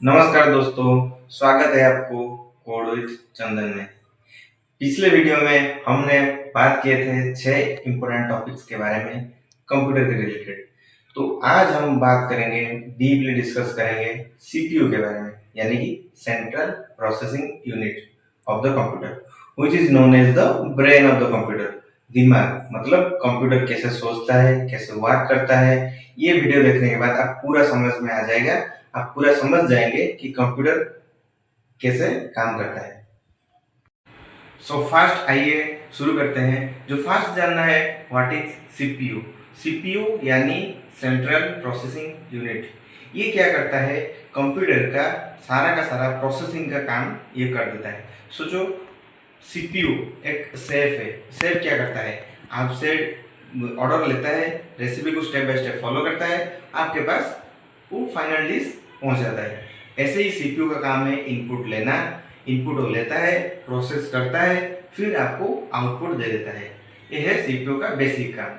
नमस्कार दोस्तों, स्वागत है आपको कोड विद चंदन में। पिछले वीडियो में हमने बात किए थे 6 इम्पोर्टेंट टॉपिक्स के बारे में कंप्यूटर के रिलेटेड। तो आज हम बात करेंगे, डीपली डिस्कस करेंगे सीपीयू के बारे में, यानी कि central processing unit of the computer, which is known as the brain of the computer. दिमाग मतलब कंप्यूटर कैसे सोचता है, कैसे वर्क करता है। ये वीडियो देखने के बाद आप पूरा समझ में आ जाएगा, आप पूरा समझ जाएंगे कि कंप्यूटर कैसे काम करता है। सो फर्स्ट आइए शुरू करते हैं। जो फर्स्ट जानना है, व्हाट इज सीपीयू। सीपीयू यानी सेंट्रल प्रोसेसिंग यूनिट। ये क्या करता है, कंप्यूटर का सारा प्रोसेसिंग का काम ये कर देता है। सोचो सीपीयू एक सेफ है। सेफ क्या करता है, आपसे ऑर्डर लेता है, रेसिपी को स्टेप बाय स्टेप फॉलो करता है, आपके पास वो फाइनल डिश पहुंच जाता है। ऐसे ही सीपीयू का काम है इनपुट लेना, इनपुट वो लेता है, प्रोसेस करता है, फिर आपको आउटपुट दे देता है। ये है सीपीयू का बेसिक काम।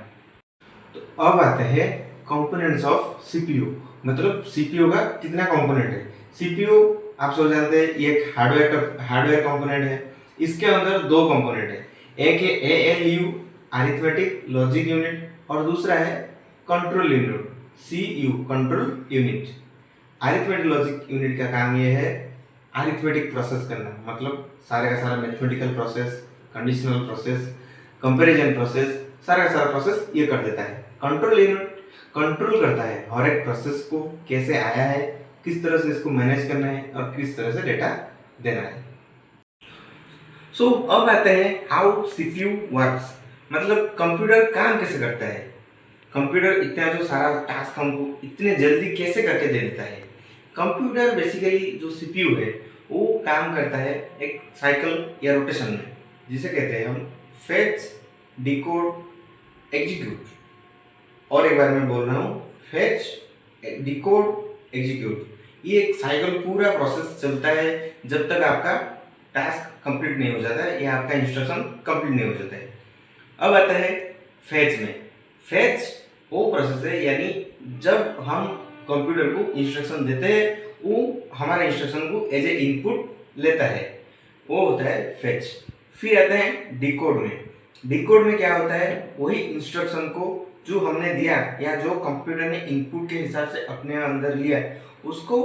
तो अब आते हैं कंपोनेंट्स ऑफ सीपीयू, मतलब सीपीयू का कितना कंपोनेंट है। सीपीयू आप सोच जानते हैं ये एक हार्डवेयर कंपोनेंट है। इसके अंदर दो कंपोनेंट है, एक है एएलयू अरिथमेटिक लॉजिक यूनिट और दूसरा है control unit CU control unit. Arithmetic logic unit का काम ये है अरिथमेटिक प्रोसेस करना, मतलब सारे का सारा mathematical process, conditional process, comparison process, सारा का सारा प्रोसेस ये कर देता है। कंट्रोल यूनिट कंट्रोल करता है हर एक प्रोसेस को, कैसे आया है, किस तरह से इसको मैनेज करना है और किस तरह से डेटा देना है। सो अब आते हैं हाउ सीपीयू वर्क्स, मतलब कंप्यूटर काम कैसे करता है। कंप्यूटर इतना जो सारा टास्क हमको इतने जल्दी कैसे करके दे देता है। कंप्यूटर बेसिकली जो सीपीयू है वो काम करता है एक साइकिल या रोटेशन में, जिसे कहते हैं हम फेच, डिकोड, एग्जीक्यूट। और एक बार मैं बोल रहा हूँ, फेच, डिकोड, एग्जीक्यूट। ये एक साइकिल पूरा प्रोसेस चलता है जब तक आपका टास्क कंप्लीट नहीं हो जाता है या आपका इंस्ट्रक्शन कंप्लीट नहीं हो जाता है। अब आता है फेच में। फेच वो प्रोसेस है, यानी जब हम कंप्यूटर को इंस्ट्रक्शन देते हैं वो हमारे इंस्ट्रक्शन को एज ए इनपुट लेता है, वो होता है फेच। फिर आते हैं डिकोड में। डिकोड में क्या होता है, वही इंस्ट्रक्शन को जो हमने दिया या जो कंप्यूटर ने इनपुट के हिसाब से अपने अंदर लिया उसको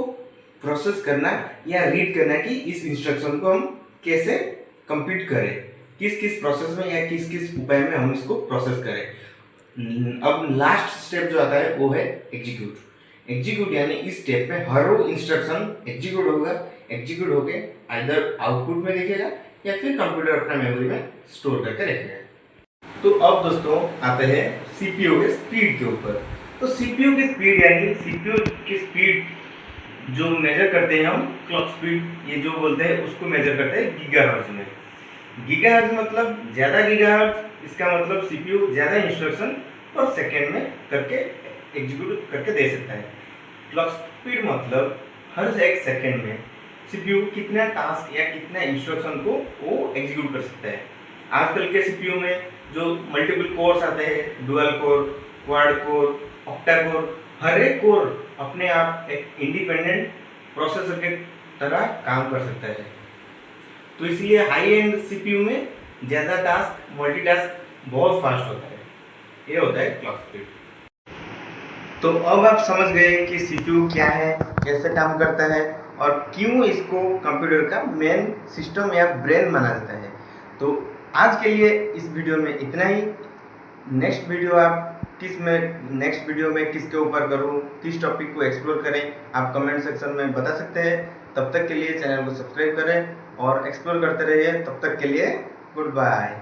प्रोसेस करना या रीड करना कि इस इंस्ट्रक्शन को हम कैसे कंप्लीट करें, किस किस प्रोसेस में या किस किस उपाय में हम इसको प्रोसेस करें। अब लास्ट स्टेप जो आता है वो है एग्जीक्यूट। एग्जीक्यूट यानी इस स्टेप में हर वो इंस्ट्रक्शन एग्जीक्यूट होगा, एग्जीक्यूट होके आइदर आउटपुट में दिखेगा या फिर कंप्यूटर अपना मेमोरी में स्टोर करके रखेगा। तो अब दोस्तों आते हैं सीपीयू के स्पीड के ऊपर। तो सीपीयू की स्पीड यानी सीपीयू की स्पीड जो मेजर करते हैं हम क्लॉक स्पीड, ये जो बोलते हैं उसको मेजर करते हैं गीगाहर्ट्ज में। गीगाहर्ट्ज मतलब ज़्यादा गीगाहर्ट्ज, इसका मतलब सीपीयू ज़्यादा इंस्ट्रक्शन पर सेकेंड में करके एग्जीक्यूट करके दे सकता है। क्लॉक स्पीड मतलब हर एक सेकेंड में सीपीयू कितना टास्क या कितना इंस्ट्रक्शन को वो एग्जीक्यूट कर सकता है। आजकल के सीपीयू में जो मल्टीपल कोर्स आते हैं, dual core, quad core, octa core, हर एक कोर अपने आप एक इंडिपेंडेंट प्रोसेसर के तरह काम कर सकता है। तो इसलिए हाई एंड सीपीयू में ज़्यादा टास्क, मल्टीटास्क बहुत फास्ट होता है। ये होता है क्लॉक स्पीड। तो अब आप समझ गए कि सीपीयू क्या है, कैसे काम करता है और क्यों इसको कंप्यूटर का मेन सिस्टम या ब्रेन माना जाता है। तो आज के लिए इस वीडियो में इतना ही। नेक्स्ट वीडियो में किसके ऊपर करूं, किस टॉपिक को एक्सप्लोर करें, आप कमेंट सेक्शन में बता सकते हैं। तब तक के लिए चैनल को सब्सक्राइब करें और एक्सप्लोर करते रहिए। तब तक के लिए गुड बाय।